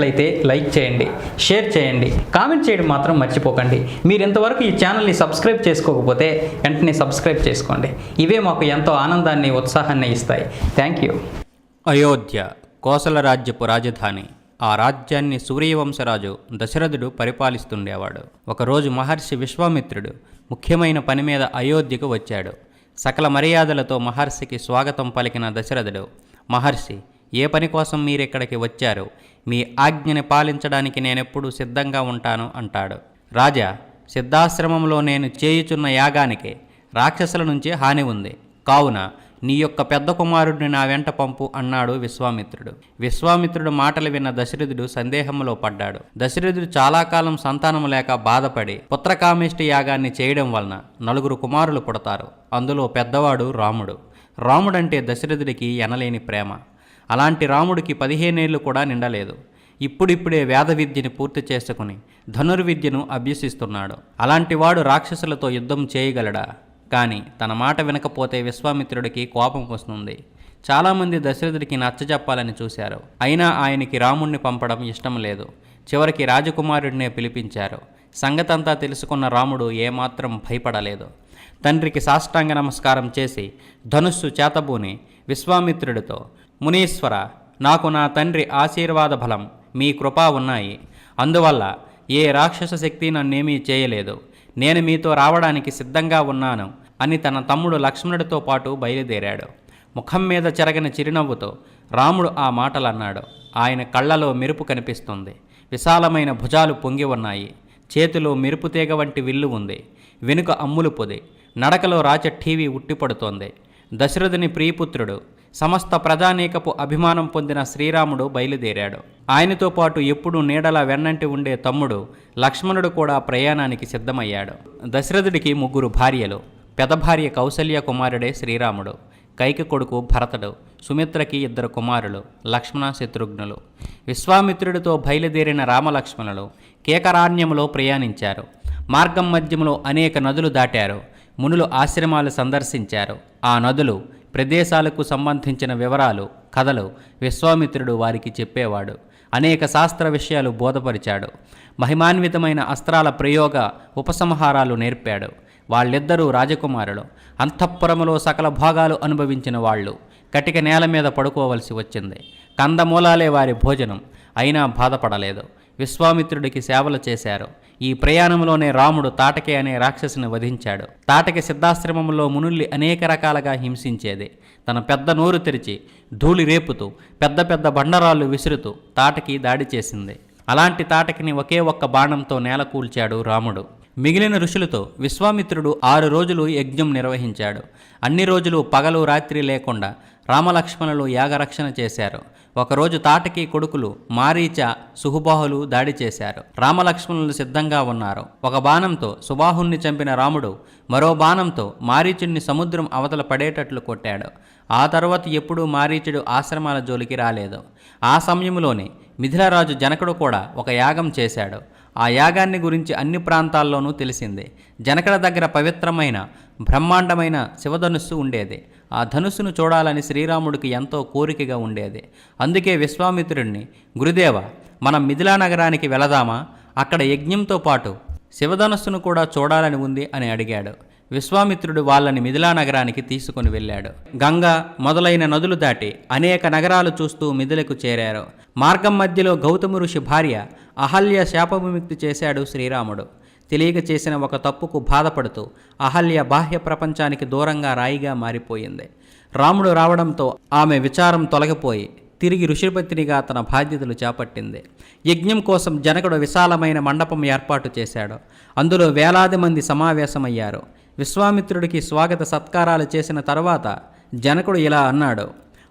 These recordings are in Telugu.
అయితే లైక్ చేయండి, షేర్ చేయండి, కామెంట్ చేయడం మాత్రం మర్చిపోకండి. మీరు ఇంతవరకు ఈ ఛానల్ని సబ్స్క్రైబ్ చేసుకోకపోతే వెంటనే సబ్స్క్రైబ్ చేసుకోండి. ఇవే మాకు ఎంతో ఆనందాన్ని, ఉత్సాహాన్ని ఇస్తాయి. Thank you. అయోధ్య కోసల రాజ్యపు రాజధాని. ఆ రాజ్యాన్ని సూర్యవంశరాజు దశరథుడు పరిపాలిస్తుండేవాడు. ఒకరోజు మహర్షి విశ్వామిత్రుడు ముఖ్యమైన పని మీద అయోధ్యకు వచ్చాడు. సకల మర్యాదలతో మహర్షికి స్వాగతం పలికిన దశరథుడు, మహర్షి, ఏ పని కోసం మీరిక్కడికి వచ్చారు? మీ ఆజ్ఞని పాలించడానికి నేనెప్పుడూ సిద్ధంగా ఉంటాను అంటాడు. రాజా, సిద్ధాశ్రమంలో నేను చేయుచున్న యాగానికి రాక్షసుల నుంచి హాని ఉంది, కావున నీ యొక్క పెద్ద కుమారుడిని నా వెంట పంపు అన్నాడు విశ్వామిత్రుడు. విశ్వామిత్రుడు మాటలు విన్న దశరథుడు సందేహంలో పడ్డాడు. దశరథుడు చాలా కాలం సంతానం లేక బాధపడి పుత్రకామేష్టి యాగాన్ని చేయడం వలన 4 కుమారులు పుడతారు. అందులో పెద్దవాడు రాముడు. రాముడంటే దశరథుడికి ఎనలేని ప్రేమ. అలాంటి రాముడికి 15 ఏళ్ళు కూడా నిండలేదు. ఇప్పుడిప్పుడే వేద విద్యని పూర్తి చేసుకుని ధనుర్విద్యను అభ్యసిస్తున్నాడు. అలాంటి వాడు రాక్షసులతో యుద్ధం చేయగలడా? కానీ తన మాట వినకపోతే విశ్వామిత్రుడికి కోపం వస్తుంది. చాలామంది దశరథుడికి నచ్చజెప్పాలని చూశారు. అయినా ఆయనకి రాముణ్ణి పంపడం ఇష్టం లేదు. చివరికి రాజకుమారుడినే పిలిపించారు. సంగతంతా తెలుసుకున్న రాముడు ఏమాత్రం భయపడలేదు. తండ్రికి సాష్టాంగ నమస్కారం చేసి ధనుస్సు చేతబూని విశ్వామిత్రుడితో, మునీశ్వర, నాకు నా తండ్రి ఆశీర్వాద బలం, మీ కృపా ఉన్నాయి. అందువల్ల ఏ రాక్షస శక్తి నన్నేమీ చేయలేదు. నేను మీతో రావడానికి సిద్ధంగా ఉన్నాను అని తన తమ్ముడు లక్ష్మణుడితో పాటు బయలుదేరాడు. ముఖం మీద చెరగని చిరునవ్వుతో రాముడు ఆ మాటలన్నాడు. ఆయన కళ్ళలో మెరుపు కనిపిస్తుంది. విశాలమైన భుజాలు పొంగి ఉన్నాయి. చేతిలో మెరుపు తీగ వంటి విల్లు ఉంది. వెనుక అమ్ములు పొది. నడకలో రాచఠీవి ఉట్టిపడుతోంది. దశరథుని ప్రియపుత్రుడు, సమస్త ప్రజానీకపు అభిమానం పొందిన శ్రీరాముడు బయలుదేరాడు. ఆయనతో పాటు ఎప్పుడూ నీడలా వెన్నంటి ఉండే తమ్ముడు లక్ష్మణుడు కూడా ప్రయాణానికి సిద్ధమయ్యాడు. దశరథుడికి 3 భార్యలు. పెద్ద భార్య కౌసల్య కుమారుడే శ్రీరాముడు. కైక కొడుకు భరతుడు. సుమిత్రకి 2 కుమారులు, లక్ష్మణ, శత్రుఘ్నులు. విశ్వామిత్రుడితో బయలుదేరిన రామలక్ష్మణులు కేకరారణ్యంలో ప్రయాణించారు. మార్గం మధ్యంలో అనేక నదులు దాటారు. మునులు ఆశ్రమాలు సందర్శించారు. ఆ నదులు, ప్రదేశాలకు సంబంధించిన వివరాలు, కథలు విశ్వామిత్రుడు వారికి చెప్పేవాడు. అనేక శాస్త్ర విషయాలు బోధపరిచాడు. మహిమాన్వితమైన అస్త్రాల ప్రయోగ ఉపసంహారాలు నేర్పాడు. వాళ్ళిద్దరూ రాజకుమారులు. అంతఃపురములో సకల భోగాలు అనుభవించిన వాళ్ళు కటిక నేల మీద పడుకోవలసి వచ్చింది. కందమూలాలే వారి భోజనం. అయినా బాధపడలేదు. విశ్వామిత్రుడికి సేవలు చేశారు. ఈ ప్రయాణంలోనే రాముడు తాటకి అనే రాక్షసుని వధించాడు. తాటకి సిద్ధాశ్రమంలో మునుల్ని అనేక రకాలుగా హింసించేది. తన పెద్ద నోరు తెరిచి ధూళి రేపుతూ పెద్ద పెద్ద బండరాళ్ళు విసురుతూ తాటకి దాడి చేసింది. అలాంటి తాటకిని ఒకే ఒక్క బాణంతో నేల కూల్చాడు రాముడు. మిగిలిన ఋషులతో విశ్వామిత్రుడు 6 రోజులు యజ్ఞం నిర్వహించాడు. అన్ని రోజులు పగలు రాత్రి లేకుండా రామలక్ష్మణులు యాగరక్షణ చేశారు. ఒకరోజు తాటకి కొడుకులు మారీచ, సుహుబాహులు దాడి చేశారు. రామలక్ష్మణులు సిద్ధంగా ఉన్నారు. ఒక బాణంతో సుబాహుణ్ణి చంపిన రాముడు మరో బాణంతో మారీచుడిని సముద్రం అవతల పడేటట్లు కొట్టాడు. ఆ తర్వాత ఎప్పుడూ మారీచుడు ఆశ్రమాల జోలికి రాలేదు. ఆ సమయంలోనే మిథిలరాజు జనకుడు కూడా ఒక యాగం చేశాడు. ఆ యాగాన్ని గురించి అన్ని ప్రాంతాల్లోనూ తెలిసిందే. జనకడ దగ్గర పవిత్రమైన బ్రహ్మాండమైన శివధనుస్సు ఉండేది. ఆ ధనుస్సును చూడాలని శ్రీరాముడికి ఎంతో కోరికగా ఉండేది. అందుకే విశ్వామిత్రుడిని, గురుదేవ, మనం మిథిలా నగరానికి వెళదామా? అక్కడ యజ్ఞంతో పాటు శివధనుస్సును కూడా చూడాలని ఉంది అని అడిగాడు. విశ్వామిత్రుడు వాళ్ళని మిథిలా నగరానికి తీసుకుని వెళ్ళాడు. గంగా మొదలైన నదులు దాటి అనేక నగరాలు చూస్తూ మిథిలకు చేరారు. మార్గం మధ్యలో గౌతమ ఋషి భార్య అహల్య శాపవిముక్తి చేశాడు శ్రీరాముడు. తెలియక చేసిన ఒక తప్పుకు బాధపడుతూ అహల్య బాహ్య ప్రపంచానికి దూరంగా రాయిగా మారిపోయింది. రాముడు రావడంతో ఆమె విచారం తొలగిపోయి తిరిగి ఋషిపత్నిగా తన బాధ్యతలు చేపట్టింది. యజ్ఞం కోసం జనకుడు విశాలమైన మండపం ఏర్పాటు చేశాడు. అందులో వేలాది మంది సమావేశమయ్యారు. విశ్వామిత్రుడికి స్వాగత సత్కారాలు చేసిన తర్వాత జనకుడు ఇలా అన్నాడు: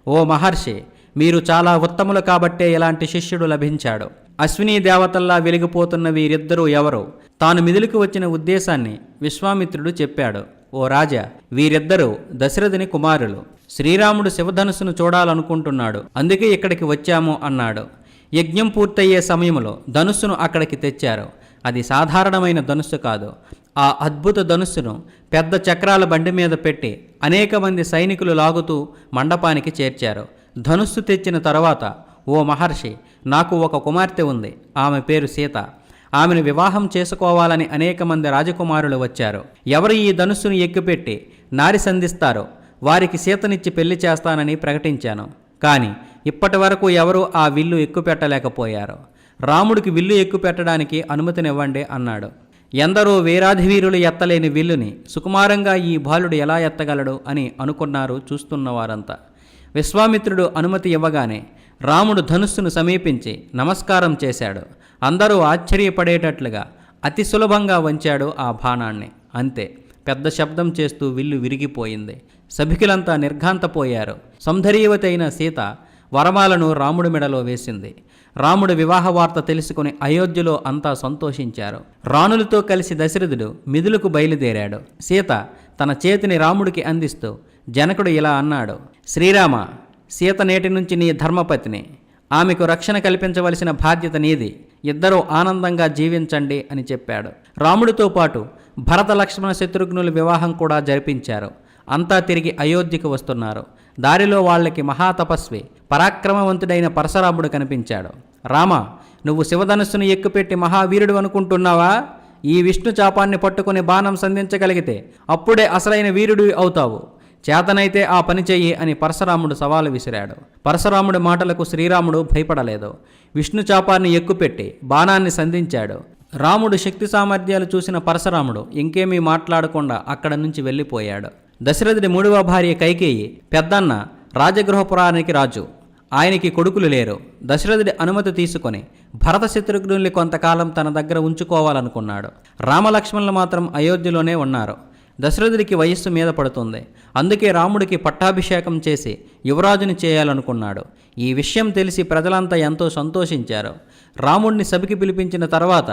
ఓ మహర్షి, మీరు చాలా ఉత్తములు కాబట్టే ఇలాంటి శిష్యుడు లభించాడు. అశ్వినీ దేవతల్లా వెలిగిపోతున్న వీరిద్దరూ ఎవరు? తాను మిథిలకు వచ్చిన ఉద్దేశాన్ని విశ్వామిత్రుడు చెప్పాడు. ఓ రాజా, వీరిద్దరూ దశరథుని కుమారులు. శ్రీరాముడు శివధనుస్సును చూడాలనుకుంటున్నాడు, అందుకే ఇక్కడికి వచ్చాము అన్నాడు. యజ్ఞం పూర్తయ్యే సమయంలో ధనుస్సును అక్కడికి తెచ్చారు. అది సాధారణమైన ధనుస్సు కాదు. ఆ అద్భుత ధనుస్సును పెద్ద చక్రాల బండి మీద పెట్టి అనేక మంది సైనికులు లాగుతూ మండపానికి చేర్చారు. ధనుస్సు తెచ్చిన తర్వాత ఓ మహర్షి, నాకు ఒక కుమార్తె ఉంది. ఆమె పేరు సీత. ఆమెను వివాహం చేసుకోవాలని అనేక మంది రాజకుమారులు వచ్చారు. ఎవరు ఈ ధనుస్సును ఎక్కుపెట్టి నారి సంధిస్తారో వారికి సీతనిచ్చి పెళ్లి చేస్తానని ప్రకటించాను. కానీ ఇప్పటి వరకు ఎవరూ ఆ విల్లు ఎక్కుపెట్టలేకపోయారు. రాముడికి విల్లు ఎక్కుపెట్టడానికి అనుమతినివ్వండి అన్నాడు. ఎందరో వీరాధివీరులు ఎత్తలేని విల్లుని సుకుమారంగా ఈ బాలుడు ఎలా ఎత్తగలడు అని అనుకున్నారు చూస్తున్నవారంతా. విశ్వామిత్రుడు అనుమతి ఇవ్వగానే రాముడు ధనుస్సును సమీపించి నమస్కారం చేశాడు. అందరూ ఆశ్చర్యపడేటట్లుగా అతి సులభంగా వంచాడు ఆ బాణాన్ని. అంతే, పెద్ద శబ్దం చేస్తూ విల్లు విరిగిపోయింది. సభికులంతా నిర్ఘాంతపోయారు. సౌందర్యవతి అయిన సీత వరమాలను రాముడి మెడలో వేసింది. రాముడి వివాహ వార్త తెలుసుకుని అయోధ్యలో అంతా సంతోషించారు. రాణులతో కలిసి దశరథుడు మిథులకు బయలుదేరాడు. సీత తన చేతిని రాముడికి అందిస్తూ జనకుడు ఇలా అన్నాడు: శ్రీరామ, సీత నేటి నుంచి నీ ధర్మపత్ని. ఆమెకు రక్షణ కల్పించవలసిన బాధ్యత నీది. ఇద్దరూ ఆనందంగా జీవించండి అని చెప్పాడు. రాముడితో పాటు భరత లక్ష్మణ శత్రుఘ్నుల వివాహం కూడా జరిపించారు. అంతా తిరిగి అయోధ్యకు వస్తున్నారు. దారిలో వాళ్ళకి మహాతపస్వి పరాక్రమవంతుడైన పరశురాముడు కనిపించాడు. రామ, నువ్వు శివధనుస్సును ఎక్కుపెట్టి మహావీరుడు అనుకుంటున్నావా? ఈ విష్ణు చాపాన్ని పట్టుకుని బాణం సంధించగలిగితే అప్పుడే అసలైన వీరుడు అవుతావు. చేతనైతే ఆ పని చెయ్యి అని పరశురాముడు సవాలు విసిరాడు. పరశురాముడి మాటలకు శ్రీరాముడు భయపడలేదు. విష్ణు చాపాన్ని ఎక్కుపెట్టి బాణాన్ని సంధించాడు. రాముడు శక్తి సామర్థ్యాలు చూసిన పరశురాముడు ఇంకేమీ మాట్లాడకుండా అక్కడి నుంచి వెళ్ళిపోయాడు. దశరథుడి మూడవ భార్య కైకేయి పెద్దన్న రాజగృహపురానికి రాజు. ఆయనకి కొడుకులు లేరు. దశరథుడి అనుమతి తీసుకొని భరత శత్రుఘ్నుల్ని కొంతకాలం తన దగ్గర ఉంచుకోవాలనుకున్నాడు. రామలక్ష్మణులు మాత్రం అయోధ్యలోనే ఉన్నారు. దశరథుడికి వయస్సు మీద పడుతుంది. అందుకే రాముడికి పట్టాభిషేకం చేసి యువరాజుని చేయాలనుకున్నాడు. ఈ విషయం తెలిసి ప్రజలంతా ఎంతో సంతోషించారు. రాముడిని సభకి పిలిపించిన తర్వాత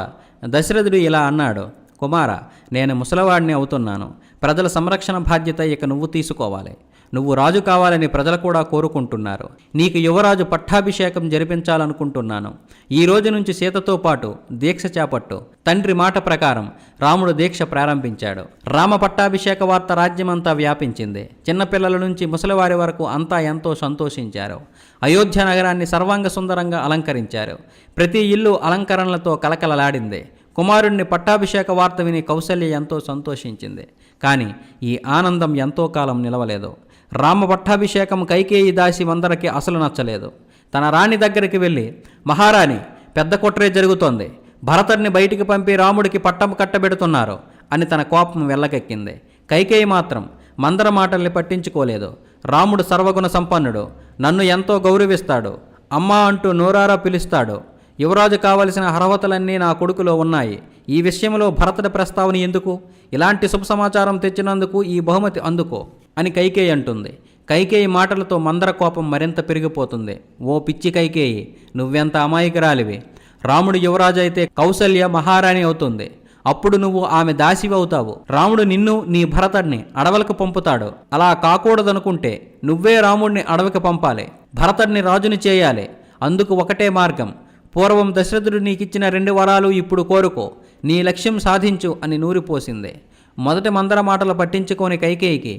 దశరథుడు ఇలా అన్నాడు: కుమార, నేను ముసలివాడిని అవుతున్నాను. ప్రజల సంరక్షణ బాధ్యత ఇక నువ్వు తీసుకోవాలి. నువ్వు రాజు కావాలని ప్రజలు కూడా కోరుకుంటున్నారు. నీకు యువరాజు పట్టాభిషేకం జరిపించాలనుకుంటున్నాను. ఈ రోజు నుంచి సీతతో పాటు దీక్ష చేపట్టు. తండ్రి మాట ప్రకారం రాముడు దీక్ష ప్రారంభించాడు. రామ పట్టాభిషేక వార్త రాజ్యమంతా వ్యాపించింది. చిన్నపిల్లల నుంచి ముసలివారి వరకు అంతా ఎంతో సంతోషించారు. అయోధ్య నగరాన్ని సర్వాంగ సుందరంగా అలంకరించారు. ప్రతి ఇల్లు అలంకరణలతో కలకలలాడింది. కుమారుణ్ణి పట్టాభిషేక వార్త విని కౌసల్య ఎంతో సంతోషించింది. కానీ ఈ ఆనందం ఎంతో కాలం నిలవలేదు. రామ పట్టాభిషేకం కైకేయి దాసి వందరికి అసలు నచ్చలేదు. తన రాణి దగ్గరికి వెళ్ళి, మహారాణి, పెద్ద కుట్రే జరుగుతోంది. భరతుడిని బయటికి పంపి రాముడికి పట్టం కట్టబెడుతున్నారు అని తన కోపం వెళ్ళకెక్కింది. కైకేయి మాత్రం మందర మాటల్ని పట్టించుకోలేదు. రాముడు సర్వగుణ సంపన్నుడు, నన్ను ఎంతో గౌరవిస్తాడు, అమ్మా అంటూ నోరారా పిలుస్తాడు. యువరాజు కావలసిన అర్హతలన్నీ నా కొడుకులో ఉన్నాయి. ఈ విషయంలో భరతుడి ప్రస్తావన ఎందుకు? ఇలాంటి శుభ సమాచారం తెచ్చినందుకు ఈ బహుమతి అందుకో అని కైకేయి అంటుంది. కైకేయి మాటలతో మందర కోపం మరింత పెరిగిపోతుంది. ఓ పిచ్చి కైకేయి, నువ్వెంత అమాయకురాలివి. రాముడు యువరాజు అయితే కౌసల్య మహారాణి అవుతుంది. అప్పుడు నువ్వు ఆమె దాసివి అవుతావు. రాముడు నిన్ను, నీ భరతుడిని అడవులకు పంపుతాడు. అలా కాకూడదనుకుంటే నువ్వే రాముడిని అడవికి పంపాలి. భరతుడిని రాజుని చేయాలి. అందుకు ఒకటే మార్గం. పూర్వం దశరథుడు నీకిచ్చిన 2 వరాలు ఇప్పుడు కోరుకో. నీ లక్ష్యం సాధించు అని నూరిపోసింది. మొదటి మందర మాటలు పట్టించుకోని కైకేయికి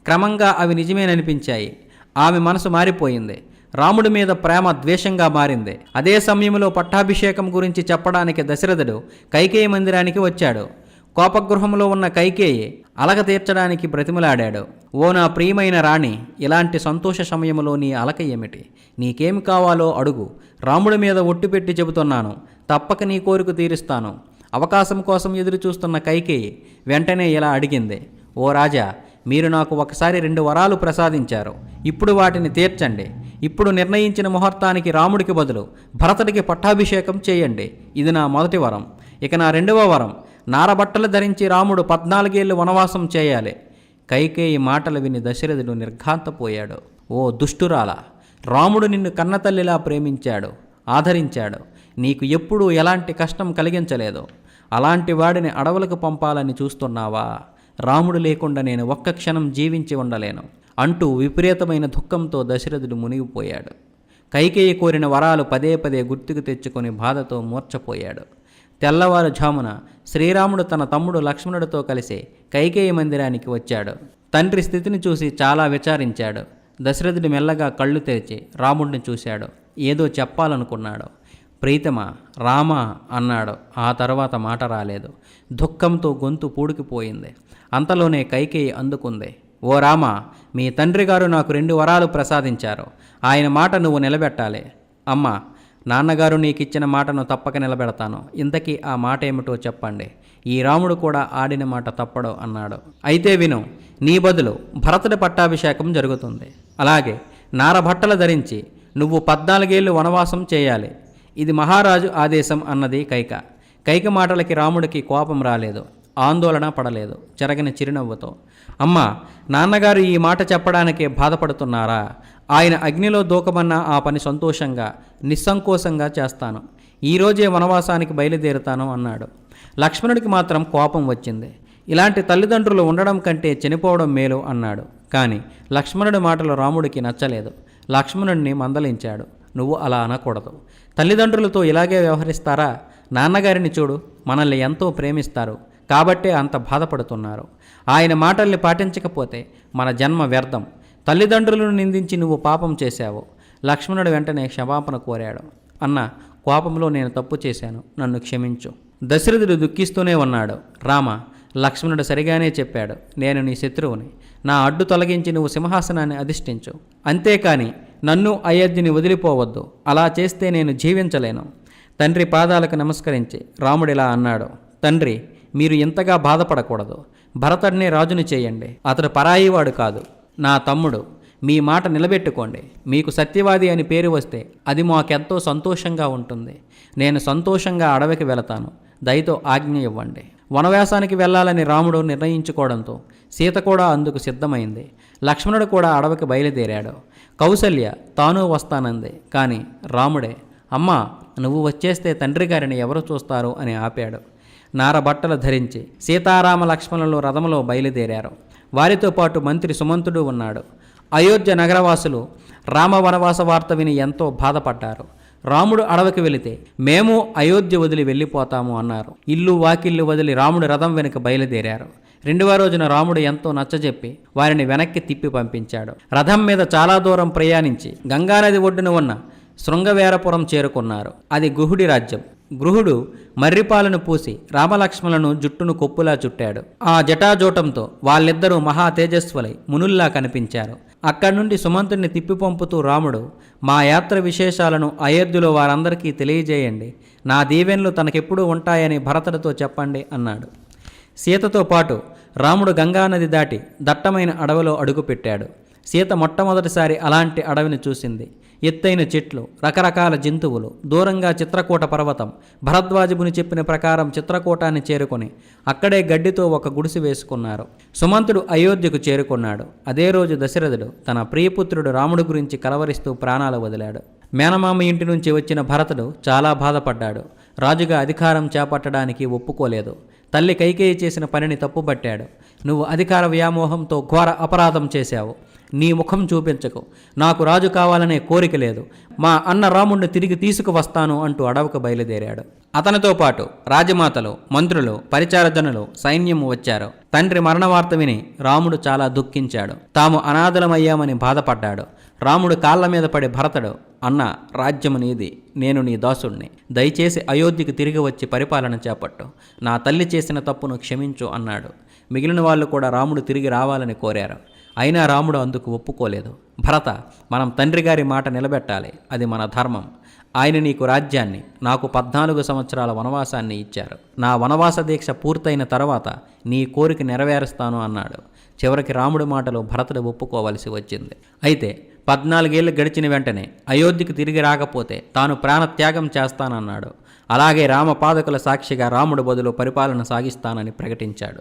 క్రమంగా అవి నిజమేననిపించాయి. ఆమె మనసు మారిపోయింది. రాముడి మీద ప్రేమ ద్వేషంగా మారింది. అదే సమయంలో పట్టాభిషేకం గురించి చెప్పడానికి దశరథుడు కైకేయి మందిరానికి వచ్చాడు. కోపగృహంలో ఉన్న కైకేయి అలక తీర్చడానికి బ్రతిమలాడాడు. ఓ నా ప్రియమైన రాణి, ఇలాంటి సంతోష సమయంలో నీ అలక ఏమిటి? నీకేమి కావాలో అడుగు. రాముడి మీద ఒట్టు పెట్టి చెబుతున్నాను, తప్పక నీ కోరిక తీరుస్తాను. అవకాశం కోసం ఎదురు చూస్తున్న కైకేయి వెంటనే ఇలా అడిగింది: ఓ రాజా, మీరు నాకు ఒకసారి 2 వరాలు ప్రసాదించారు. ఇప్పుడు వాటిని తీర్చండి. ఇప్పుడు నిర్ణయించిన ముహూర్తానికి రాముడికి బదులు భరతుడికి పట్టాభిషేకం చేయండి. ఇది నా మొదటి వరం. ఇక నా 2వ వరం, నారబట్టలు ధరించి రాముడు 14 ఏళ్ళు వనవాసం చేయాలి. కైకేయి మాటలు విని దశరథుడు నిర్ఘాంతపోయాడు. ఓ దుష్టురాల, రాముడు నిన్ను కన్నతల్లిలా ప్రేమించాడు, ఆదరించాడు. నీకు ఎప్పుడూ ఎలాంటి కష్టం కలిగించలేదు. అలాంటి వాడిని అడవులకు పంపాలని చూస్తున్నావా? రాముడు లేకుండా నేను ఒక్క క్షణం జీవించి ఉండలేను అంటూ విపరీతమైన దుఃఖంతో దశరథుడు మునిగిపోయాడు. కైకేయి కోరిన వరాలు పదే పదే గుర్తుకు తెచ్చుకొని బాధతో మూర్ఛపోయాడు. తెల్లవారుజామున శ్రీరాముడు తన తమ్ముడు లక్ష్మణుడితో కలిసి కైకేయి మందిరానికి వచ్చాడు. తండ్రి స్థితిని చూసి చాలా విచారించాడు. దశరథుడు మెల్లగా కళ్ళు తెరిచి రాముడిని చూశాడు. ఏదో చెప్పాలనుకున్నాడు. ప్రీతమా, రామా అన్నాడు. ఆ తర్వాత మాట రాలేదు. దుఃఖంతో గొంతు పూడుకుపోయింది. అంతలోనే కైకేయి అందుకుంది. ఓ రామా, మీ తండ్రి గారు నాకు 2 వరాలు ప్రసాదించారు. ఆయన మాట నువ్వు నిలబెట్టాలి. అమ్మా, నాన్నగారు నీకిచ్చిన మాటను తప్పక నిలబెడతాను. ఇంతకీ ఆ మాట ఏమిటో చెప్పండి. ఈ రాముడు కూడా ఆడిన మాట తప్పడు అన్నాడు. అయితే విను, నీ బదులు భరతుడి పట్టాభిషేకం జరుగుతుంది. అలాగే నారబట్టలు ధరించి నువ్వు 14 ఏళ్ళు వనవాసం చేయాలి. ఇది మహారాజు ఆదేశం అన్నది కైక. కైక మాటలకి రాముడికి కోపం రాలేదు, ఆందోళన పడలేదు. చెరగని చిరునవ్వుతో, అమ్మా, నాన్నగారు ఈ మాట చెప్పడానికే బాధపడుతున్నారా? ఆయన అగ్నిలో దూకమన్నా ఆ పని సంతోషంగా నిస్సంకోచంగా చేస్తాను. ఈరోజే వనవాసానికి బయలుదేరుతాను అన్నాడు. లక్ష్మణుడికి మాత్రం కోపం వచ్చింది. ఇలాంటి తల్లిదండ్రులు ఉండడం కంటే చనిపోవడం మేలు అన్నాడు. కానీ లక్ష్మణుడి మాటలు రాముడికి నచ్చలేదు. లక్ష్మణుడిని మందలించాడు. నువ్వు అలా అనకూడదు. తల్లిదండ్రులతో ఇలాగే వ్యవహరిస్తారా? నాన్నగారిని చూడు, మనల్ని ఎంతో ప్రేమిస్తారు కాబట్టే అంత బాధపడుతున్నారు. ఆయన మాటల్ని పాటించకపోతే మన జన్మ వ్యర్థం. తల్లిదండ్రులను నిందించి నువ్వు పాపం చేశావు. లక్ష్మణుడు వెంటనే క్షమాపణ కోరాడు. అన్న, కోపంలో నేను తప్పు చేశాను, నన్ను క్షమించు. దశరథుడు దుఃఖిస్తూనే ఉన్నాడు. రామ, లక్ష్మణుడు సరిగానే చెప్పాడు. నేను నీ శత్రువుని. నా అడ్డు తొలగించి నువ్వు సింహాసనాన్ని అధిష్ఠించు. అంతేకాని నన్ను అయోధ్యని వదిలిపోవద్దు. అలా చేస్తే నేను జీవించలేను. తండ్రి పాదాలకు నమస్కరించి రాముడిలా అన్నాడు. తండ్రి, మీరు ఇంతగా బాధపడకూడదు. భరతుడిని రాజుని చేయండి. అతడు పరాయివాడు కాదు, నా తమ్ముడు. మీ మాట నిలబెట్టుకోండి. మీకు సత్యవాది అని పేరు వస్తే అది మాకెంతో సంతోషంగా ఉంటుంది. నేను సంతోషంగా అడవికి వెళతాను. దయతో ఆజ్ఞ ఇవ్వండి. వనవాసానికి వెళ్ళాలని రాముడు నిర్ణయించుకోవడంతో సీత కూడా అందుకు సిద్ధమైంది. లక్ష్మణుడు కూడా అడవికి బయలుదేరాడు. కౌసల్య తాను వస్తానంది. కానీ రాముడే, అమ్మా, నువ్వు వచ్చేస్తే తండ్రి గారిని ఎవరు చూస్తారు అని ఆపాడు. నారబట్టలు ధరించి సీతారామ లక్ష్మణులు రథంలో బయలుదేరారు. వారితో పాటు మంత్రి సుమంతుడు ఉన్నాడు. అయోధ్య నగరవాసులు రామ వనవాస వార్త విని ఎంతో బాధపడ్డారు. రాముడు అడవికి వెళితే మేము అయోధ్య వదిలి వెళ్ళిపోతాము అన్నారు. ఇల్లు వాకిళ్ళు వదిలి రాముడు రథం వెనుక బయలుదేరారు. 2వ రోజున రాముడు ఎంతో నచ్చజెప్పి వారిని వెనక్కి తిప్పి పంపించాడు. రథం మీద చాలా దూరం ప్రయాణించి గంగానది ఒడ్డున ఉన్న శృంగవేరపురం చేరుకున్నారు. అది గుహుడి రాజ్యం. గృహుడు మర్రిపాలను పూసి రామలక్ష్మణులను జుట్టును కొప్పులా చుట్టాడు. ఆ జటాజోటంతో వాళ్ళిద్దరూ మహా తేజస్వులై మునుల్లా కనిపించారు. అక్కడి నుండి సుమంతుడిని తిప్పిపంపుతూ రాముడు, మా యాత్ర విశేషాలను అయోధ్యలో వారందరికీ తెలియజేయండి. నా దీవెనలు తనకెప్పుడూ ఉంటాయని భరతుడితో చెప్పండి అన్నాడు. సీతతో పాటు రాముడు గంగానది దాటి దట్టమైన అడవిలో అడుగుపెట్టాడు. సీత మొట్టమొదటిసారి అలాంటి అడవిని చూసింది. ఎత్తైన చెట్లు, రకరకాల జంతువులు, దూరంగా చిత్రకూట పర్వతం. భరద్వాజముని చెప్పిన ప్రకారం చిత్రకూటాన్ని చేరుకొని అక్కడే గడ్డితో ఒక గుడిసె వేసుకున్నారు. సుమంతుడు అయోధ్యకు చేరుకున్నాడు. అదే రోజు దశరథుడు తన ప్రియపుత్రుడు రాముడి గురించి కలవరిస్తూ ప్రాణాలు వదిలాడు. మేనమామ ఇంటి నుంచి వచ్చిన భరతుడు చాలా బాధపడ్డాడు. రాజుగా అధికారం చేపట్టడానికి ఒప్పుకోలేదు. తల్లి కైకేయి చేసిన పనిని తప్పుబట్టాడు. నువ్వు అధికార వ్యామోహంతో ఘోర అపరాధం చేశావు. నీ ముఖం చూపించకు. నాకు రాజు కావాలనే కోరిక లేదు. మా అన్న రాముణ్ణి తిరిగి తీసుకువస్తాను అంటూ అడవికి బయలుదేరాడు. అతనితో పాటు రాజమాతలు, మంత్రులు, పరిచారజనులు, సైన్యం వచ్చారు. తండ్రి మరణవార్త విని రాముడు చాలా దుఃఖించాడు. తాము అనాథలమయ్యామని బాధపడ్డాడు. రాముడు కాళ్ళ మీద పడి భరతుడు, అన్న, రాజ్యము నీది, నేను నీ దాసుణ్ణి. దయచేసి అయోధ్యకు తిరిగి వచ్చి పరిపాలన చేపట్టు. నా తల్లి చేసిన తప్పును క్షమించు అన్నాడు. మిగిలిన వాళ్ళు కూడా రాముడు తిరిగి రావాలని కోరారు. అయినా రాముడు అందుకు ఒప్పుకోలేదు. భరత, మనం తండ్రి గారి మాట నిలబెట్టాలి. అది మన ధర్మం. ఆయన నీకు రాజ్యాన్ని, నాకు 14 సంవత్సరాల వనవాసాన్ని ఇచ్చారు. నా వనవాస దీక్ష పూర్తయిన తర్వాత నీ కోరిక నెరవేరుస్తాను అన్నాడు. చివరికి రాముడి మాటలు భరతుడు ఒప్పుకోవలసి వచ్చింది. అయితే 14 ఏళ్ళు గడిచిన వెంటనే అయోధ్యకు తిరిగి రాకపోతే తాను ప్రాణత్యాగం చేస్తానన్నాడు. అలాగే రామపాదకుల సాక్షిగా రాముడు బదులు పరిపాలన సాగిస్తానని ప్రకటించాడు.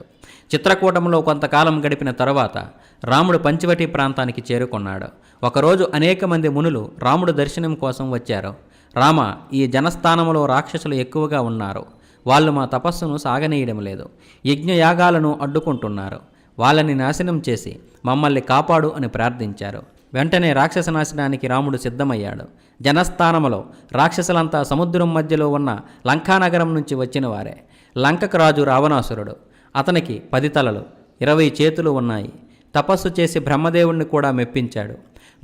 చిత్రకూటంలో కొంతకాలం గడిపిన తరువాత రాముడు పంచవటి ప్రాంతానికి చేరుకున్నాడు. ఒకరోజు అనేక మంది మునులు రాముడు దర్శనం కోసం వచ్చారు. రామ, ఈ జనస్థానంలో రాక్షసులు ఎక్కువగా ఉన్నారు. వాళ్ళు మా తపస్సును సాగనీయడం లేదు. యజ్ఞయాగాలను అడ్డుకుంటున్నారు. వాళ్ళని నాశనం చేసి మమ్మల్ని కాపాడు అని ప్రార్థించారు. వెంటనే రాక్షస నాశనానికి రాముడు సిద్ధమయ్యాడు. జనస్థానములో రాక్షసులంతా సముద్రం మధ్యలో ఉన్న లంకానగరం నుంచి వచ్చిన వారే. లంకకు రాజు రావణాసురుడు. అతనికి 10 తలలు, 20 చేతులు ఉన్నాయి. తపస్సు చేసి బ్రహ్మదేవుణ్ణి కూడా మెప్పించాడు.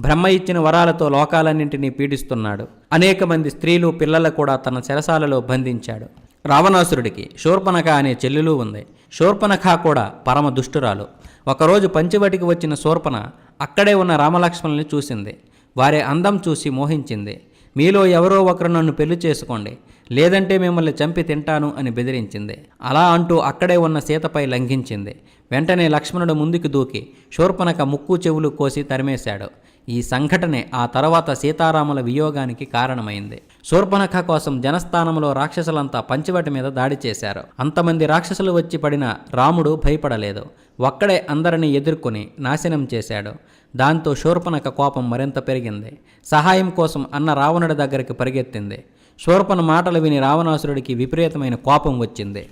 బ్రహ్మ ఇచ్చిన వరాలతో లోకాలన్నింటినీ పీడిస్తున్నాడు. అనేక మంది స్త్రీలు పిల్లలు కూడా తన చెరసాలలో బంధించాడు. రావణాసురుడికి శూర్పణఖ అనే చెల్లెలు ఉంది. శూర్పణఖ కూడా పరమ దుష్టురాలు. ఒకరోజు పంచవటికి వచ్చిన శూర్పణ అక్కడే ఉన్న రామలక్ష్మణుల్ని చూసింది. వారి అందం చూసి మోహించింది. మీలో ఎవరో ఒకరు నన్ను పెళ్లి చేసుకోండి, లేదంటే మిమ్మల్ని చంపి తింటాను అని బెదిరించింది. అలా అంటూ అక్కడే ఉన్న సీతపై లంఘించింది. వెంటనే లక్ష్మణుడు ముందుకు దూకి శూర్పణఖ ముక్కు చెవులు కోసి తరిమేశాడు. ఈ సంఘటనే ఆ తర్వాత సీతారాముల వియోగానికి కారణమైంది. శూర్పణఖ కోసం జనస్థానంలో రాక్షసులంతా పంచవటి మీద దాడి చేశారు. అంతమంది రాక్షసులు వచ్చి పడిన రాముడు భయపడలేదు. ఒక్కడే అందరినీ ఎదుర్కొని నాశనం చేశాడు. దాంతో శూర్పణఖ కోపం మరింత పెరిగింది. సహాయం కోసం అన్న రావణుడి దగ్గరికి పరిగెత్తింది. శూర్పణ మాటలు విని రావణాసురుడికి విపరీతమైన కోపం వచ్చింది.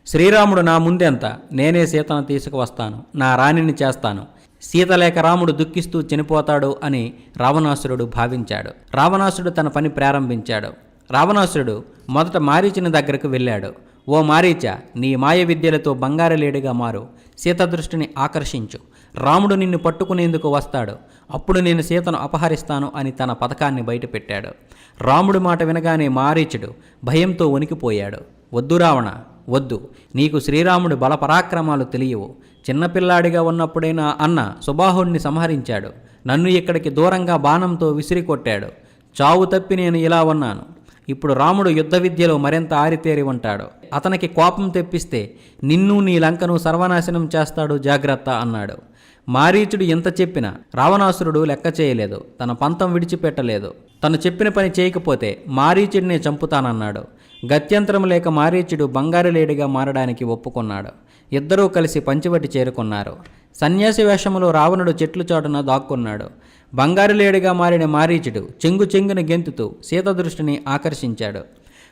శ్రీరాముడు నా ముందెంత, నేనే సీతను తీసుకువస్తాను, నా రాణిని చేస్తాను, సీత లేక రాముడు దుఃఖిస్తూ చనిపోతాడు అని రావణాసురుడు భావించాడు. రావణాసురుడు తన పని ప్రారంభించాడు. రావణాసురుడు మొదట మారీచుని దగ్గరకు వెళ్ళాడు. ఓ మారీచ, నీ మాయ విద్యలతో బంగారలేడిగా మారు, సీత దృష్టిని ఆకర్షించు, రాముడు నిన్ను పట్టుకునేందుకు వస్తాడు, అప్పుడు నేను సీతను అపహరిస్తాను అని తన పథకాన్ని బయటపెట్టాడు. రాముడి మాట వినగానే మారీచుడు భయంతో వణికిపోయాడు. వద్దు రావణ, వద్దు, నీకు శ్రీరాముడి బలపరాక్రమాలు తెలియవు. చిన్నపిల్లాడిగా ఉన్నప్పుడే నా అన్న సుబాహుడిని సంహరించాడు. నన్ను ఇక్కడికి దూరంగా బాణంతో విసిరికొట్టాడు. చావు తప్పి నేను ఇలా ఉన్నాను. ఇప్పుడు రాముడు యుద్ధ విద్యలో మరింత ఆరితేరి ఉంటాడు. అతనికి కోపం తెప్పిస్తే నిన్ను నీ లంకను సర్వనాశనం చేస్తాడు, జాగ్రత్త అన్నాడు. మారీచుడు ఎంత చెప్పినా రావణాసురుడు లెక్క చేయలేదు. తన పంతం విడిచిపెట్టలేదు. తను చెప్పిన పని చేయకపోతే మారీచుడినే చంపుతానన్నాడు. గత్యంతరం లేక మారీచుడు బంగారులేడిగా మారడానికి ఒప్పుకున్నాడు. ఇద్దరూ కలిసి పంచవటి చేరుకున్నారు. సన్యాసి వేషములో రావణుడు చెట్లు చాటున దాక్కున్నాడు. బంగారులేడిగా మారిన మారీచుడు చెంగున గెంతుతూ సీత దృష్టిని ఆకర్షించాడు.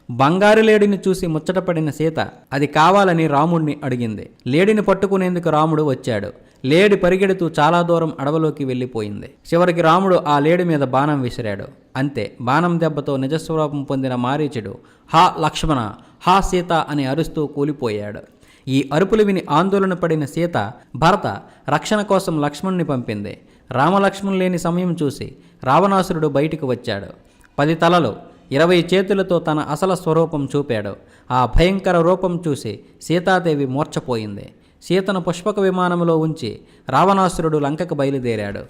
బంగారులేడిని చూసి ముచ్చటపడిన సీత అది కావాలని రాముడిని అడిగింది. లేడిని పట్టుకునేందుకు రాముడు వచ్చాడు. లేడి పరిగెడుతూ చాలా దూరం అడవిలోకి వెళ్ళిపోయింది. చివరికి రాముడు ఆ లేడి మీద బాణం విసిరాడు. అంతే, బాణం దెబ్బతో నిజస్వరూపం పొందిన మారీచుడు హా లక్ష్మణ, హా సీత అని అరుస్తూ కూలిపోయాడు. ఈ అరుపులు విని ఆందోళన పడిన సీత భరత రక్షణ కోసం లక్ష్మణుని పంపింది. రామలక్ష్మణులు లేని సమయం చూసి రావణాసురుడు బయటికి వచ్చాడు. 10 తలలు 20 చేతులతో తన అసలు స్వరూపం చూపాడు. ఆ భయంకర రూపం చూసి సీతాదేవి మూర్ఛపోయింది. సీతను పుష్పక విమానంలో ఉంచి రావణాసురుడు లంకకు బయలుదేరాడు.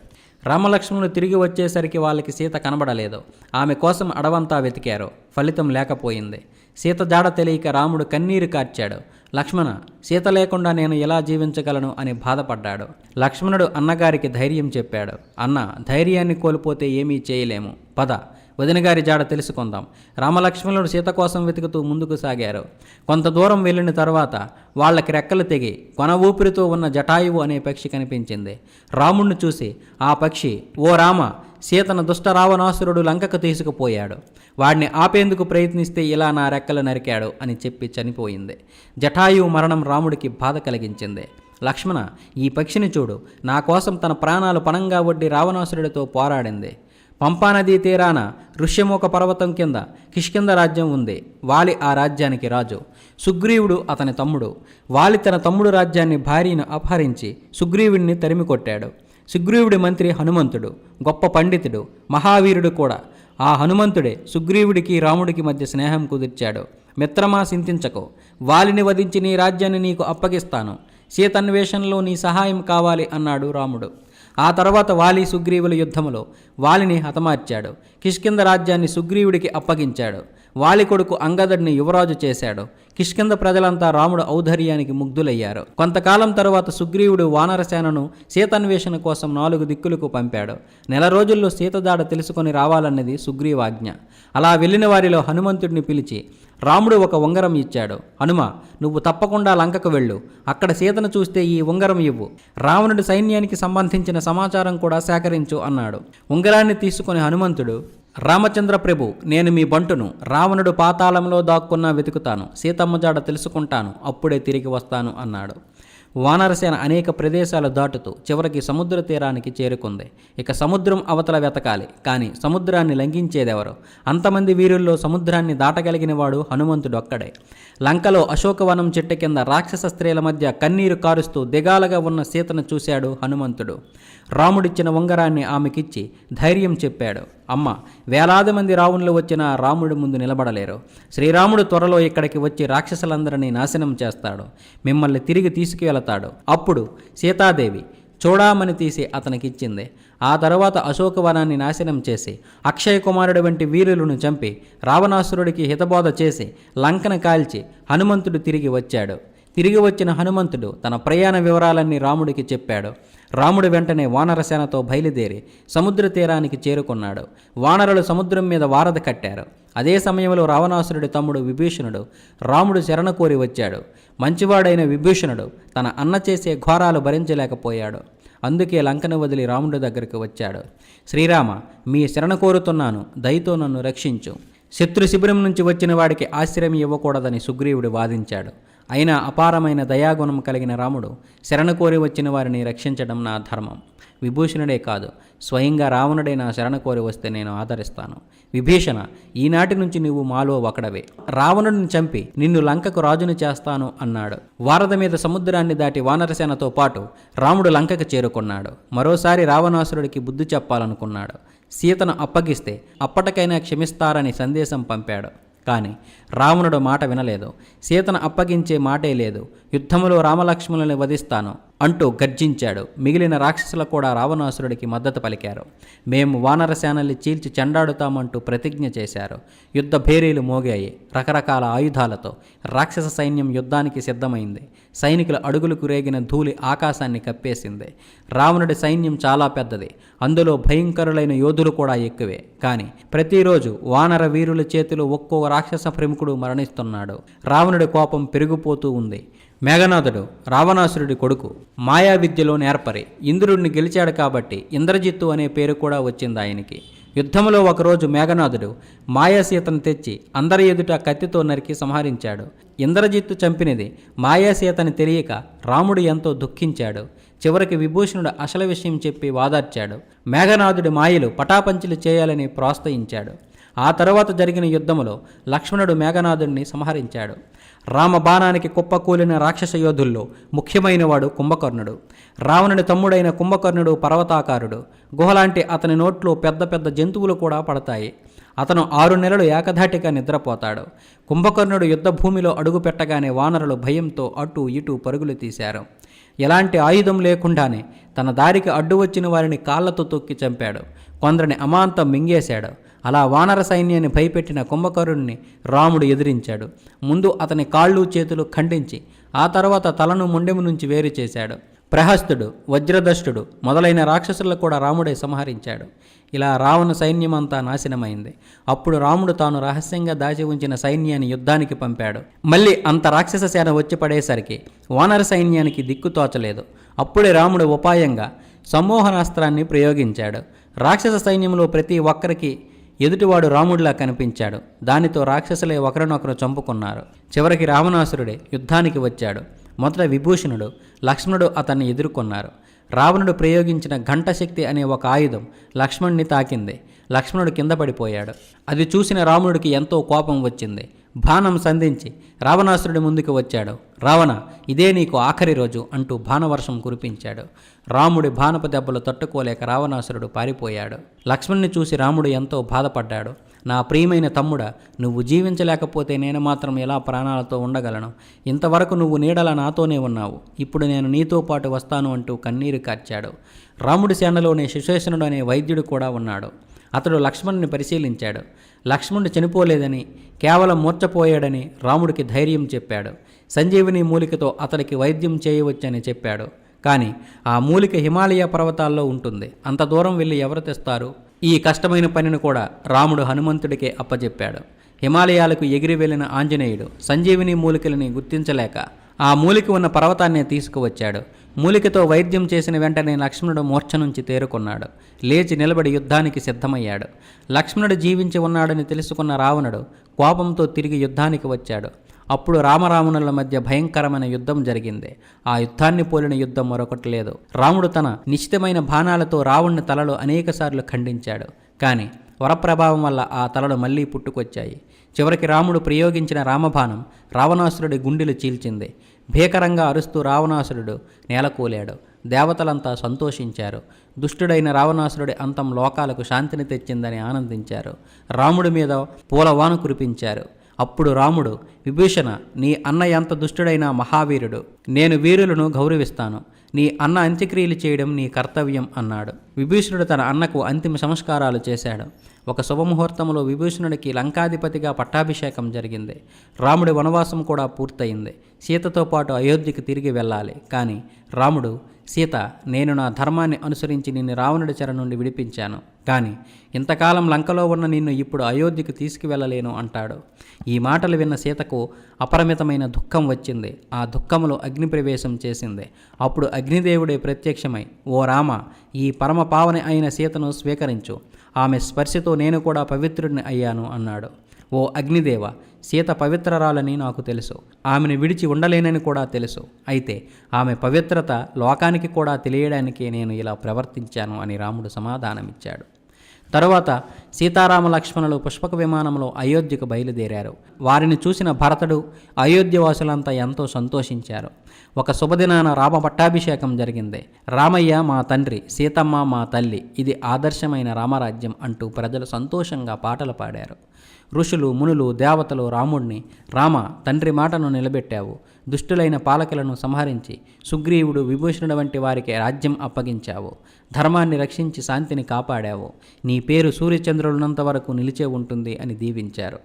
రామలక్ష్మణులు తిరిగి వచ్చేసరికి వాళ్ళకి సీత కనబడలేదు. ఆమె కోసం అడవంతా వెతికారు. ఫలితం లేకపోయింది. సీత జాడ తెలియక రాముడు కన్నీరు కార్చాడు. లక్ష్మణ, సీత లేకుండా నేను ఎలా జీవించగలను అని బాధపడ్డాడు. లక్ష్మణుడు అన్నగారికి ధైర్యం చెప్పాడు. అన్న, ధైర్యాన్ని కోల్పోతే ఏమీ చేయలేము, పద, వదినగారి జాడ తెలుసుకుందాం. రామలక్ష్మణుడు సీత కోసం వెతుకుతూ ముందుకు సాగారు. కొంత దూరం వెళ్ళిన తర్వాత వాళ్ళకి రెక్కలు తెగి కొన ఊపిరితో ఉన్న జటాయువు అనే పక్షి కనిపించింది. రాముణ్ణి చూసి ఆ పక్షి, ఓ రామ, సీతను దుష్ట రావణాసురుడు లంకకు తీసుకుపోయాడు. వాడిని ఆపేందుకు ప్రయత్నిస్తే ఇలా నా రెక్కలు నరికాడు అని చెప్పి చనిపోయింది. జటాయువు మరణం రాముడికి బాధ కలిగించింది. లక్ష్మణ, ఈ పక్షిని చూడు, నా కోసం తన ప్రాణాలు పణంగా వడ్డి రావణాసురుడితో పోరాడింది. పంపానదీ తీరాన ఋష్యముఖ పర్వతం కింద కిష్కింద రాజ్యం ఉంది. వాలి ఆ రాజ్యానికి రాజు. సుగ్రీవుడు అతని తమ్ముడు. వాలి తన తమ్ముడు రాజ్యాన్ని భార్యను అపహరించి సుగ్రీవుడిని తరిమికొట్టాడు. సుగ్రీవుడి మంత్రి హనుమంతుడు గొప్ప పండితుడు, మహావీరుడు కూడా. ఆ హనుమంతుడే సుగ్రీవుడికి రాముడికి మధ్య స్నేహం కుదిర్చాడు. మిత్రమా, చింతించకు, వాలిని వధించి నీ రాజ్యాన్ని నీకు అప్పగిస్తాను. సీతన్వేషణలో నీ సహాయం కావాలి అన్నాడు రాముడు. ఆ తర్వాత వాలి సుగ్రీవుల యుద్ధములో వాలిని హతమార్చాడు. కిష్కింద రాజ్యాన్ని సుగ్రీవుడికి అప్పగించాడు. వాలి కొడుకు అంగదుడిని యువరాజు చేశాడు. కిష్కింద ప్రజలంతా రాముడు ఔద్ధర్యానికి ముగ్ధులయ్యారు. కొంతకాలం తరువాత సుగ్రీవుడు వానరసేనను సీతన్వేషణ కోసం 4 దిక్కులకు పంపాడు. 1 నెల రోజుల్లో సీతదాడ తెలుసుకొని రావాలన్నది సుగ్రీవాజ్ఞ. అలా వెళ్ళిన వారిలో హనుమంతుడిని పిలిచి రాముడు ఒక ఉంగరం ఇచ్చాడు. హనుమ, నువ్వు తప్పకుండా లంకకు వెళ్ళు. అక్కడ సీతను చూస్తే ఈ ఉంగరం ఇవ్వు. రావణుడి సైన్యానికి సంబంధించిన సమాచారం కూడా సేకరించు అన్నాడు. ఉంగరాన్ని తీసుకుని హనుమంతుడు, రామచంద్ర ప్రభు, నేను మీ బంటును. రావణుడు పాతాళంలో దాక్కున్నా వెతుకుతాను. సీతమ్మ జాడ తెలుసుకుంటాను. అప్పుడే తిరిగి వస్తాను అన్నాడు. వానరసేన అనేక ప్రదేశాలు దాటుతూ చివరికి సముద్ర తీరానికి చేరుకుంది. ఇక సముద్రం అవతల వెతకాలి. కానీ సముద్రాన్ని లంఘించేదెవరు? అంతమంది వీరుల్లో సముద్రాన్ని దాటగలిగిన వాడు హనుమంతుడు ఒక్కడే. లంకలో అశోకవనం చెట్టు కింద రాక్షస స్త్రీల మధ్య కన్నీరు కారుస్తూ దిగాలుగా ఉన్న సీతను చూశాడు హనుమంతుడు. రాముడిచ్చిన ఉంగరాన్ని ఆమెకిచ్చి ధైర్యం చెప్పాడు. అమ్మ, వేలాది మంది రావణులు వచ్చినా రాముడి ముందు నిలబడలేరు. శ్రీరాముడు త్వరలో ఇక్కడికి వచ్చి రాక్షసులందరినీ నాశనం చేస్తాడు. మిమ్మల్ని తిరిగి తీసుకువెళతాడు. అప్పుడు సీతాదేవి చూడామని తీసి అతనికిచ్చింది. ఆ తర్వాత అశోకవనాన్ని నాశనం చేసి అక్షయ కుమారుడి వంటి వీరులను చంపి రావణాసురుడికి హితబోధ చేసి లంకను కాల్చి హనుమంతుడు తిరిగి వచ్చాడు. తిరిగి వచ్చిన హనుమంతుడు తన ప్రయాణ వివరాలన్నీ రాముడికి చెప్పాడు. రాముడు వెంటనే వానరసేనతో బయలుదేరి సముద్ర తీరానికి చేరుకున్నాడు. వానరులు సముద్రం మీద వారధి కట్టారు. అదే సమయంలో రావణాసురుడి తమ్ముడు విభీషణుడు రాముడు శరణ కోరి వచ్చాడు. మంచివాడైన విభీషణుడు తన అన్న చేసే ఘోరాలు భరించలేకపోయాడు. అందుకే లంకను వదిలి రాముడి దగ్గరికి వచ్చాడు. శ్రీరామ, మీ శరణ కోరుతున్నాను, దయతో నన్ను రక్షించు. శత్రు శిబిరం నుంచి వచ్చిన వాడికి ఆశ్రయం ఇవ్వకూడదని సుగ్రీవుడు వాదించాడు. అయినా అపారమైన దయాగుణం కలిగిన రాముడు శరణ కోరి వచ్చిన వారిని రక్షించడం నా ధర్మం. విభూషణుడే కాదు, స్వయంగా రావణుడే నా శరణ కోరి వస్తే నేను ఆదరిస్తాను. విభీషణ, ఈనాటి నుంచి నువ్వు మాలో ఒకడవే. రావణుడిని చంపి నిన్ను లంకకు రాజును చేస్తాను అన్నాడు. వారధి మీద సముద్రాన్ని దాటి వానరసేనతో పాటు రాముడు లంకకు చేరుకున్నాడు. మరోసారి రావణాసురుడికి బుద్ధి చెప్పాలనుకున్నాడు. సీతను అప్పగిస్తే అప్పటికైనా క్షమిస్తారని సందేశం పంపాడు. కానీ రావణుడు మాట వినలేదు. సీతను అప్పగించే మాటే లేదు. యుద్ధములో రామలక్ష్మణులను వధిస్తాను అంటూ గర్జించాడు. మిగిలిన రాక్షసులు కూడా రావణాసురుడికి మద్దతు పలికారు. మేము వానరసేనల్ని చీల్చి చెండాడుతామంటూ ప్రతిజ్ఞ చేశారు. యుద్ధ భేరీలు మోగాయి. రకరకాల ఆయుధాలతో రాక్షస సైన్యం యుద్ధానికి సిద్ధమైంది. సైనికుల అడుగులకు రేగిన ధూళి ఆకాశాన్ని కప్పేసింది. రావణుడి సైన్యం చాలా పెద్దది. అందులో భయంకరులైన యోధులు కూడా ఎక్కువే. కానీ ప్రతిరోజు వానర వీరుల చేతిలో ఒక్కో రాక్షస ప్రముఖుడు మరణిస్తున్నాడు. రావణుడి కోపం పెరిగిపోతూ ఉంది. మేఘనాథుడు రావణాసురుడి కొడుకు. మాయా విద్యలో నేర్పరి. ఇంద్రుడిని గెలిచాడు కాబట్టి ఇంద్రజిత్తు అనే పేరు కూడా వచ్చింది ఆయనకి. యుద్ధంలో ఒకరోజు మేఘనాథుడు మాయాసీతను తెచ్చి అందరి ఎదుట కత్తితో నరికి సంహరించాడు. ఇంద్రజిత్తు చంపినది మాయాసీతని తెలియక రాముడు ఎంతో దుఃఖించాడు. చివరికి విభూషణుడు అసలు విషయం చెప్పి వాదార్చాడు. మేఘనాథుడి మాయలు పటాపంచలు చేయాలని ప్రోత్సహించాడు. ఆ తరువాత జరిగిన యుద్ధములో లక్ష్మణుడు మేఘనాథుడిని సంహరించాడు. రామబాణానికి కుప్పకూలిన రాక్షస యోధుల్లో ముఖ్యమైనవాడు కుంభకర్ణుడు. రావణుడి తమ్ముడైన కుంభకర్ణుడు పర్వతాకారుడు. గుహలాంటి అతని నోట్లో పెద్ద పెద్ద జంతువులు కూడా పడతాయి. అతను 6 నెలలు ఏకధాటిగా నిద్రపోతాడు. కుంభకర్ణుడు యుద్ధ భూమిలో అడుగు పెట్టగానే వానరులు భయంతో అటు ఇటు పరుగులు తీశారు. ఎలాంటి ఆయుధం లేకుండానే తన దారికి అడ్డు వచ్చిన వారిని కాళ్లతో తొక్కి చంపాడు. కొందరిని అమాంతం మింగేశాడు. అలా వానర సైన్యాన్ని భయపెట్టిన కుంభకర్ణుడిని రాముడు ఎదిరించాడు. ముందు అతని కాళ్ళు చేతులు ఖండించి ఆ తర్వాత తలను మొండెము నుంచి వేరు చేశాడు. ప్రహస్తుడు, వజ్రదష్టుడు మొదలైన రాక్షసులను కూడా రాముడే సంహరించాడు. ఇలా రావణ సైన్యమంతా నాశనమైంది. అప్పుడు రాముడు తాను రహస్యంగా దాచి ఉంచిన సైన్యాన్ని యుద్ధానికి పంపాడు. మళ్ళీ అంత రాక్షస సేన వచ్చి పడేసరికి వానర సైన్యానికి దిక్కు తోచలేదు. అప్పుడే రాముడు ఉపాయంగా సమ్మోహనాస్త్రాన్ని ప్రయోగించాడు. రాక్షస సైన్యంలో ప్రతి ఒక్కరికి ఎదుటివాడు రాముడిలా కనిపించాడు. దానితో రాక్షసులే ఒకరినొకరు చంపుకున్నారు. చివరికి రావణాసురుడే యుద్ధానికి వచ్చాడు. మొదట విభూషణుడు, లక్ష్మణుడు అతన్ని ఎదుర్కొన్నారు. రావణుడు ప్రయోగించిన ఘంటశక్తి అనే ఒక ఆయుధం లక్ష్మణుని తాకింది. లక్ష్మణుడు కింద పడిపోయాడు. అది చూసిన రాముడికి ఎంతో కోపం వచ్చింది. బాణం సంధించి రావణాసురుడి ముందుకు వచ్చాడు. రావణ, ఇదే నీకు ఆఖరి రోజు అంటూ బాణవర్షం కురిపించాడు. రాముడి బాణపు దెబ్బలు తట్టుకోలేక రావణాసురుడు పారిపోయాడు. లక్ష్మణ్ణి చూసి రాముడు ఎంతో బాధపడ్డాడు. నా ప్రియమైన తమ్ముడా, నువ్వు జీవించలేకపోతే నేను మాత్రం ఎలా ప్రాణాలతో ఉండగలను? ఇంతవరకు నువ్వు నీడల నాతోనే ఉన్నావు. ఇప్పుడు నేను నీతో పాటు వస్తాను అంటూ కన్నీరు కార్చాడు. రాముడి సేనలోనే సుశేషణుడు అనే వైద్యుడు కూడా ఉన్నాడు. అతడు లక్ష్మణుని పరిశీలించాడు. లక్ష్మణుడు చనిపోలేదని, కేవలం మూర్చపోయాడని రాముడికి ధైర్యం చెప్పాడు. సంజీవిని మూలికతో అతడికి వైద్యం చేయవచ్చని చెప్పాడు. కానీ ఆ మూలిక హిమాలయ పర్వతాల్లో ఉంటుంది. అంత దూరం వెళ్ళి ఎవరు తెస్తారు? ఈ కష్టమైన పనిని కూడా రాముడు హనుమంతుడికే అప్పచెప్పాడు. హిమాలయాలకు ఎగిరి వెళ్ళిన ఆంజనేయుడు సంజీవిని మూలికలని గుర్తించలేక ఆ మూలిక ఉన్న పర్వతాన్నే తీసుకువచ్చాడు. మూలికతో వైద్యం చేసిన వెంటనే లక్ష్మణుడు మూర్ఛ నుంచి తేరుకున్నాడు. లేచి నిలబడి యుద్ధానికి సిద్ధమయ్యాడు. లక్ష్మణుడు జీవించి ఉన్నాడని తెలుసుకున్న రావణుడు కోపంతో తిరిగి యుద్ధానికి వచ్చాడు. అప్పుడు రామరావణుల మధ్య భయంకరమైన యుద్ధం జరిగింది. ఆ యుద్ధాన్ని పోలిన యుద్ధం మరొకటి లేదు. రాముడు తన నిశ్చితమైన బాణాలతో రావణుని తలలు అనేకసార్లు ఖండించాడు. కానీ వరప్రభావం వల్ల ఆ తలలు మళ్లీ పుట్టుకొచ్చాయి. చివరికి రాముడు ప్రయోగించిన రామబాణం రావణాసురుడి గుండెలు చీల్చింది. భీకరంగా అరుస్తూ రావణాసురుడు నేలకూలాడు. దేవతలంతా సంతోషించారు. దుష్టుడైన రావణాసురుడి అంతం లోకాలకు శాంతిని తెచ్చిందని ఆనందించారు. రాముడి మీద పూలవాన కురిపించారు. అప్పుడు రాముడు, విభీషణ, నీ అన్న ఎంత దుష్టుడైనా మహావీరుడు, నేను వీరులను గౌరవిస్తాను, నీ అన్న అంత్యక్రియలు చేయడం నీ కర్తవ్యం అన్నాడు. విభీషణుడు తన అన్నకు అంతిమ సంస్కారాలు చేశాడు. ఒక శుభముహూర్తంలో విభీషణుడికి లంకాధిపతిగా పట్టాభిషేకం జరిగింది. రాముడి వనవాసం కూడా పూర్తయింది. సీతతో పాటు అయోధ్యకు తిరిగి వెళ్ళాలి. కానీ రాముడు, సీత, నేను నా ధర్మాన్ని అనుసరించి నిన్ను రావణుడి చెర నుండి విడిపించాను, కానీ ఇంతకాలం లంకలో ఉన్న నిన్ను ఇప్పుడు అయోధ్యకు తీసుకువెళ్ళలేను అంటాడు. ఈ మాటలు విన్న సీతకు అపరిమితమైన దుఃఖం వచ్చింది. ఆ దుఃఖములో అగ్ని ప్రవేశం చేసింది. అప్పుడు అగ్నిదేవుడే ప్రత్యక్షమై, ఓ రామ, ఈ పరమ పావని అయిన సీతను స్వీకరించు, ఆమె స్పర్శతో నేను కూడా పవిత్రుడిని అయ్యాను అన్నాడు. ఓ అగ్నిదేవ, సీత పవిత్రరాలని నాకు తెలుసు, ఆమెను విడిచి ఉండలేనని కూడా తెలుసు. అయితే ఆమె పవిత్రత లోకానికి కూడా తెలియడానికే నేను ఇలా ప్రవర్తించాను అని రాముడు సమాధానమిచ్చాడు. తరువాత సీతారామ లక్ష్మణులు పుష్పక విమానంలో అయోధ్యకు బయలుదేరారు. వారిని చూసిన భరతుడు, అయోధ్యవాసులంతా ఎంతో సంతోషించారు. ఒక శుభదినాన రామ పట్టాభిషేకం జరిగింది. రామయ్య మా తండ్రి, సీతమ్మ మా తల్లి, ఇది ఆదర్శమైన రామరాజ్యం అంటూ ప్రజలు సంతోషంగా పాటలు పాడారు. ఋషులు, మునులు, దేవతలు రాముడిని, రామ, తండ్రి మాటను నిలబెట్టావు, దుష్టులైన పాలకులను సంహరించి సుగ్రీవుడు, విభూషణుడు వంటి వారికి రాజ్యం అప్పగించావు, ధర్మాన్ని రక్షించి శాంతిని కాపాడావు, నీ పేరు సూర్యచంద్రులున్నంత వరకు నిలిచే ఉంటుంది అని దీవించారు.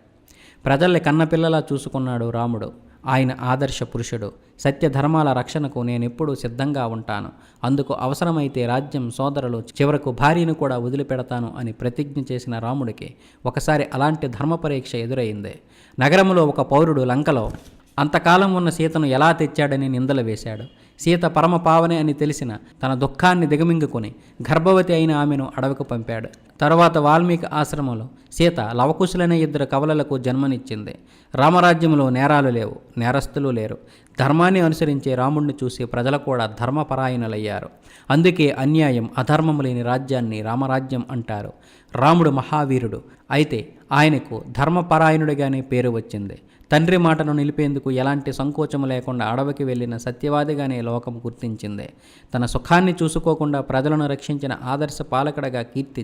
ప్రజల్ని కన్నపిల్లలా చూసుకున్నాడు రాముడు. ఆయన ఆదర్శ పురుషుడు. సత్యధర్మాల రక్షణకు నేనెప్పుడూ సిద్ధంగా ఉంటాను, అందుకు అవసరమైతే రాజ్యం, సోదరులు, చివరకు భార్యను కూడా వదిలిపెడతాను అని ప్రతిజ్ఞ చేసిన రాముడికి ఒకసారి అలాంటి ధర్మపరీక్ష ఎదురైంది. నగరంలో ఒక పౌరుడు లంకలో అంతకాలం ఉన్న సీతను ఎలా తెచ్చాడని నిందలు వేశాడు. సీత పరమ పావనే అని తెలిసిన తన దుఃఖాన్ని దిగమింగుకొని గర్భవతి అయిన ఆమెను అడవికి పంపాడు. తరువాత వాల్మీకి ఆశ్రమంలో సీత లవకుశులైన 2 కవలలకు జన్మనిచ్చింది. రామరాజ్యంలో నేరాలు లేవు, నేరస్తులు లేరు. ధర్మాన్ని అనుసరించే రాముడిని చూసి ప్రజలు కూడా ధర్మపరాయణులయ్యారు. అందుకే అన్యాయం, అధర్మం లేని రాజ్యాన్ని రామరాజ్యం అంటారు. రాముడు మహావీరుడు, అయితే ఆయనకు ధర్మపరాయణుడిగానే పేరు వచ్చింది. తండ్రి మాటను నిలిపేందుకు ఎలాంటి సంకోచం లేకుండా అడవికి వెళ్ళిన సత్యవాదిగానే లోకం గుర్తించింది. తన సుఖాన్ని చూసుకోకుండా ప్రజలను రక్షించిన ఆదర్శ పాలకుడిగా కీర్తి